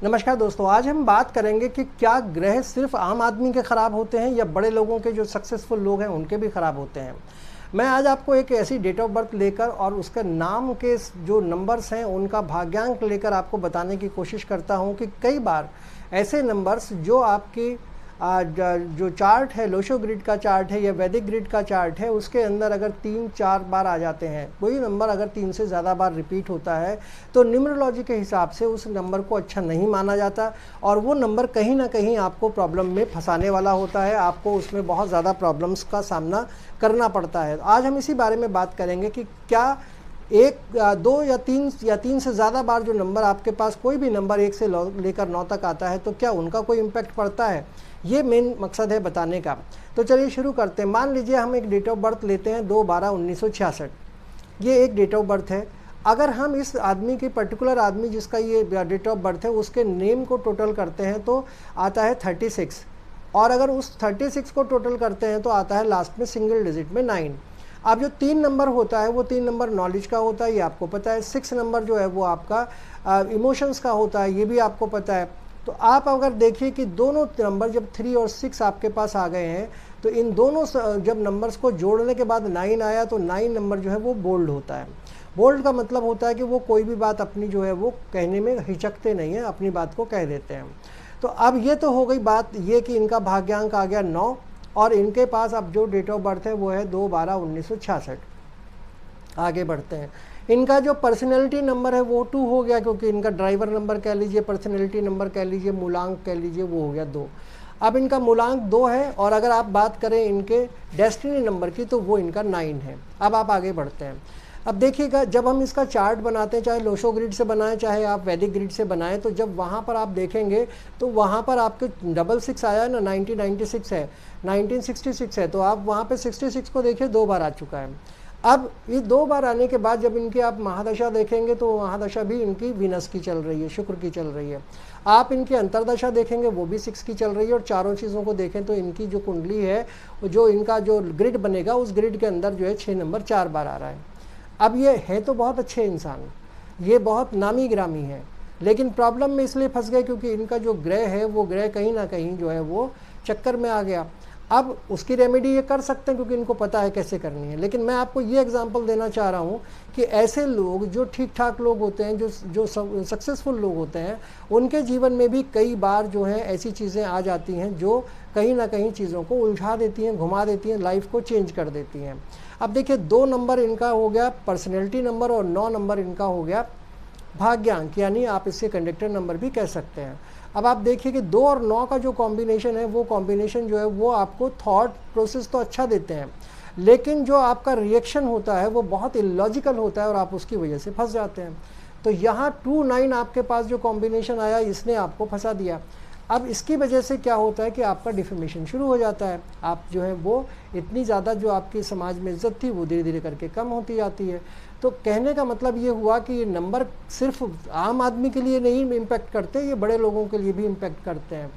नमस्कार दोस्तों, आज हम बात करेंगे कि क्या ग्रह सिर्फ आम आदमी के ख़राब होते हैं या बड़े लोगों के जो सक्सेसफुल लोग हैं उनके भी ख़राब होते हैं। मैं आज आपको एक ऐसी डेट ऑफ बर्थ लेकर और उसके नाम के जो नंबर्स हैं उनका भाग्यांक लेकर आपको बताने की कोशिश करता हूं कि कई बार ऐसे नंबर्स जो आपकी जो चार्ट है, लोशो ग्रिड का चार्ट है या वैदिक ग्रिड का चार्ट है, उसके अंदर अगर 3-4 बार आ जाते हैं, कोई नंबर अगर 3 से ज़्यादा बार रिपीट होता है तो न्यूमरोलॉजी के हिसाब से उस नंबर को अच्छा नहीं माना जाता और वो नंबर कहीं ना कहीं आपको प्रॉब्लम में फंसाने वाला होता है। आपको उसमें बहुत ज़्यादा प्रॉब्लम्स का सामना करना पड़ता है। आज हम इसी बारे में बात करेंगे कि क्या एक दो या तीन से ज़्यादा बार जो नंबर आपके पास, कोई भी नंबर 1 से लेकर 9 तक आता है, तो क्या उनका कोई इम्पैक्ट पड़ता है। ये मेन मकसद है बताने का। तो चलिए शुरू करते हैं। मान लीजिए हम एक डेट ऑफ बर्थ लेते हैं 2/12/1966। ये एक डेट ऑफ बर्थ है। अगर हम इस आदमी की, पर्टिकुलर आदमी जिसका ये डेट ऑफ बर्थ है, उसके नेम को टोटल करते हैं तो आता है 36। और अगर उस 36 को टोटल करते हैं तो आता है लास्ट में सिंगल डिजिट में 9। अब जो 3 नंबर होता है वो 3 नंबर नॉलेज का होता है, ये आपको पता है। 6 नंबर जो है वो आपका इमोशंस का होता है, ये भी आपको पता है। तो आप अगर देखिए कि दोनों नंबर जब 3 और 6 आपके पास आ गए हैं तो इन दोनों जब नंबर्स को जोड़ने के बाद 9 आया तो 9 नंबर जो है वो बोल्ड होता है। बोल्ड का मतलब होता है कि वो कोई भी बात अपनी जो है वो कहने में हिचकते नहीं हैं, अपनी बात को कह देते हैं। तो अब ये तो हो गई बात ये कि इनका भाग्यांक आ गया 9 और इनके पास अब जो डेट ऑफ बर्थ है वो है 2/12/1966। आगे बढ़ते हैं। इनका जो पर्सनैलिटी नंबर है वो 2 हो गया, क्योंकि इनका ड्राइवर नंबर कह लीजिए, पर्सनैलिटी नंबर कह लीजिए, मूलांक कह लीजिए, वो हो गया 2। अब इनका मूलांक 2 है और अगर आप बात करें इनके डेस्टिनी नंबर की तो वो इनका 9 है। अब आप आगे बढ़ते हैं। अब देखिएगा, जब हम इसका चार्ट बनाते हैं, चाहे लोशो ग्रिड से बनाएं चाहे आप वैदिक ग्रिड से बनाएं, तो जब वहाँ पर आप देखेंगे तो वहाँ पर आपके 66 आया है ना, 1996 है, 1966 है, तो आप वहाँ पे 66 को देखिए 2 बार आ चुका है। अब ये 2 बार आने के बाद जब इनकी आप महादशा देखेंगे तो महादशा भी इनकी वीनस की चल रही है, शुक्र की चल रही है। आप इनकी अंतरदशा देखेंगे वो भी 6 की चल रही है। और चारों चीज़ों को देखें तो इनकी जो कुंडली है, जो इनका जो ग्रिड बनेगा उस ग्रिड के अंदर जो है 6 नंबर 4 बार आ रहा है। अब ये है तो बहुत अच्छे इंसान, ये बहुत नामी ग्रामी है, लेकिन प्रॉब्लम में इसलिए फंस गए क्योंकि इनका जो ग्रह है वो ग्रह कहीं ना कहीं जो है वो चक्कर में आ गया। अब उसकी रेमेडी ये कर सकते हैं क्योंकि इनको पता है कैसे करनी है, लेकिन मैं आपको ये एग्जांपल देना चाह रहा हूँ कि ऐसे लोग जो ठीक ठाक लोग होते हैं, जो सक्सेसफुल लोग होते हैं, उनके जीवन में भी कई बार जो है ऐसी चीज़ें आ जाती हैं जो कहीं ना कहीं चीज़ों को उलझा देती हैं, घुमा देती हैं, लाइफ को चेंज कर देती हैं। अब देखिए 2 नंबर इनका हो गया पर्सनैलिटी नंबर और 9 नंबर इनका हो गया भाग्यांक, यानी आप इससे कंडक्टर नंबर भी कह सकते हैं। अब आप देखिए कि 2 और 9 का जो कॉम्बिनेशन है वो कॉम्बिनेशन जो है वो आपको थॉट प्रोसेस तो अच्छा देते हैं, लेकिन जो आपका रिएक्शन होता है वो बहुत इलॉजिकल होता है और आप उसकी वजह से फंस जाते हैं। तो यहाँ 2-9 आपके पास जो कॉम्बिनेशन आया इसने आपको फंसा दिया। अब इसकी वजह से क्या होता है कि आपका डिफेमेशन शुरू हो जाता है। आप जो है वो इतनी ज़्यादा जो आपकी समाज में इज्जत थी वो धीरे धीरे करके कम होती जाती है। तो कहने का मतलब ये हुआ कि ये नंबर सिर्फ आम आदमी के लिए नहीं इम्पैक्ट करते, ये बड़े लोगों के लिए भी इम्पैक्ट करते हैं।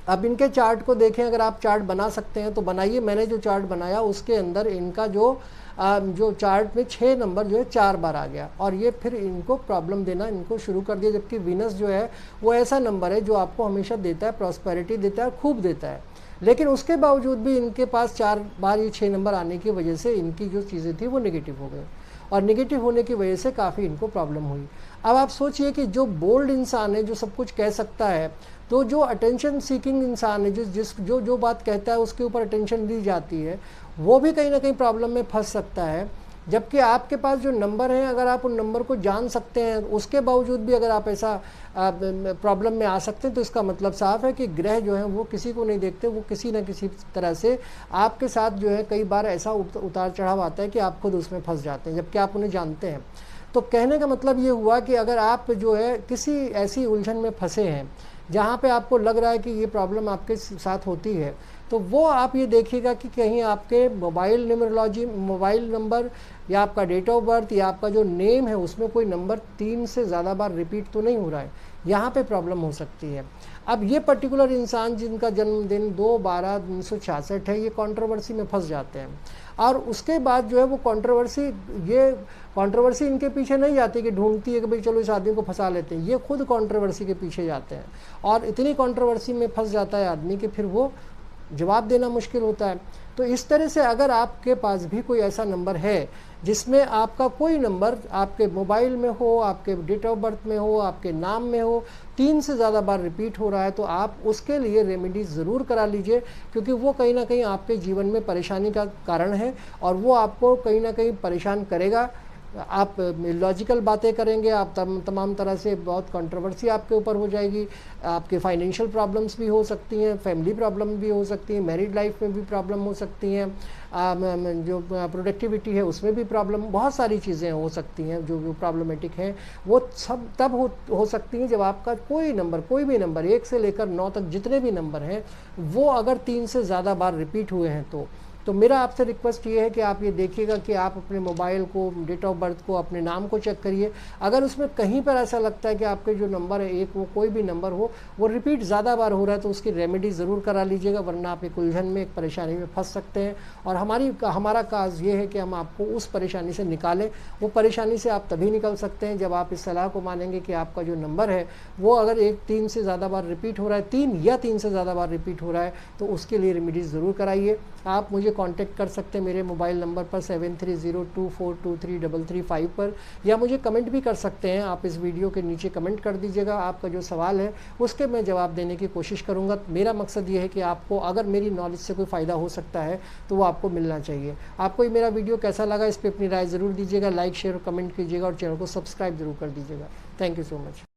अब इनके चार्ट को देखें, अगर आप चार्ट बना सकते हैं तो बनाइए। मैंने जो चार्ट बनाया उसके अंदर इनका जो चार्ट में 6 नंबर जो है 4 बार आ गया और ये फिर इनको प्रॉब्लम देना इनको शुरू कर दिया। जबकि वीनस जो है वो ऐसा नंबर है जो आपको हमेशा देता है, प्रॉस्पेरिटी देता है, खूब देता है, लेकिन उसके बावजूद भी इनके पास 4 बार ये 6 नंबर आने की वजह से इनकी जो चीज़ें थी वो नेगेटिव हो गई और नेगेटिव होने की वजह से काफ़ी इनको प्रॉब्लम हुई। अब आप सोचिए कि जो बोल्ड इंसान है, जो सब कुछ कह सकता है, तो जो अटेंशन सीकिंग इंसान है, जो बात कहता है उसके ऊपर अटेंशन दी जाती है, वो भी कहीं ना कहीं प्रॉब्लम में फंस सकता है। जबकि आपके पास जो नंबर हैं, अगर आप उन नंबर को जान सकते हैं, उसके बावजूद भी अगर आप ऐसा प्रॉब्लम में आ सकते हैं, तो इसका मतलब साफ है कि ग्रह जो है वो किसी को नहीं देखते, वो किसी न किसी तरह से आपके साथ जो है कई बार ऐसा उतार चढ़ाव आता है कि आप खुद उसमें फंस जाते हैं जबकि आप उन्हें जानते हैं। तो कहने का मतलब ये हुआ कि अगर आप जो है किसी ऐसी उलझन में फंसे हैं जहाँ पे आपको लग रहा है कि ये प्रॉब्लम आपके साथ होती है, तो वो आप ये देखिएगा कि कहीं आपके मोबाइल न्यूमरोलॉजी, मोबाइल नंबर या आपका डेट ऑफ बर्थ या आपका जो नेम है उसमें कोई नंबर 3 से ज़्यादा बार रिपीट तो नहीं हो रहा है। यहाँ पे प्रॉब्लम हो सकती है। अब ये पर्टिकुलर इंसान जिनका जन्मदिन 2/12/1966 है, ये कंट्रोवर्सी में फंस जाते हैं और उसके बाद जो है वो कंट्रोवर्सी इनके पीछे नहीं जाती कि ढूंढती है कि भाई चलो इस आदमी को फंसा लेते हैं, ये खुद कंट्रोवर्सी के पीछे जाते हैं और इतनी कंट्रोवर्सी में फंस जाता है आदमी कि फिर वो जवाब देना मुश्किल होता है। तो इस तरह से अगर आपके पास भी कोई ऐसा नंबर है जिसमें आपका कोई नंबर आपके मोबाइल में हो, आपके डेट ऑफ बर्थ में हो, आपके नाम में हो, 3 से ज़्यादा बार रिपीट हो रहा है, तो आप उसके लिए रेमेडी ज़रूर करा लीजिए, क्योंकि वो कहीं ना कहीं आपके जीवन में परेशानी का कारण है और वो आपको कहीं ना कहीं परेशान करेगा। आप लॉजिकल बातें करेंगे, आप तमाम तरह से बहुत कंट्रोवर्सी आपके ऊपर हो जाएगी, आपके फाइनेंशियल प्रॉब्लम्स भी हो सकती हैं, फैमिली प्रॉब्लम भी हो सकती हैं, मैरिड लाइफ में भी प्रॉब्लम हो सकती हैं, जो प्रोडक्टिविटी है उसमें भी प्रॉब्लम, बहुत सारी चीज़ें हो सकती हैं जो प्रॉब्लमेटिक हैं। वो सब तब हो सकती हैं जब आपका कोई भी नंबर 1 से लेकर 9 तक जितने भी नंबर हैं वो अगर 3 से ज़्यादा बार रिपीट हुए हैं तो मेरा आपसे रिक्वेस्ट ये है कि आप ये देखिएगा कि आप अपने मोबाइल को, डेट ऑफ बर्थ को, अपने नाम को चेक करिए। अगर उसमें कहीं पर ऐसा लगता है कि आपके जो नंबर है एक, वो कोई भी नंबर हो, वो रिपीट ज़्यादा बार हो रहा है, तो उसकी रेमेडी ज़रूर करा लीजिएगा, वरना आप एक उलझन में, एक परेशानी में फंस सकते हैं। और हमारा काज ये है कि हम आपको उस परेशानी से निकालें। वो परेशानी से आप तभी निकल सकते हैं जब आप इस सलाह को मानेंगे कि आपका जो नंबर है वो अगर 3 से ज़्यादा बार रिपीट हो रहा है, 3 से ज़्यादा बार रिपीट हो रहा है, तो उसके लिए रेमेडी ज़रूर कराइए। आप मुझे कांटेक्ट कर सकते हैं मेरे मोबाइल नंबर पर 7302423335 पर, या मुझे कमेंट भी कर सकते हैं। आप इस वीडियो के नीचे कमेंट कर दीजिएगा, आपका जो सवाल है उसके मैं जवाब देने की कोशिश करूंगा। मेरा मकसद ये है कि आपको अगर मेरी नॉलेज से कोई फ़ायदा हो सकता है तो वो आपको मिलना चाहिए। आपको ये मेरा वीडियो कैसा लगा, इस पर अपनी राय ज़रूर दीजिएगा, लाइक शेयर और कमेंट कीजिएगा और चैनल को सब्सक्राइब जरूर कर दीजिएगा। Thank you so much.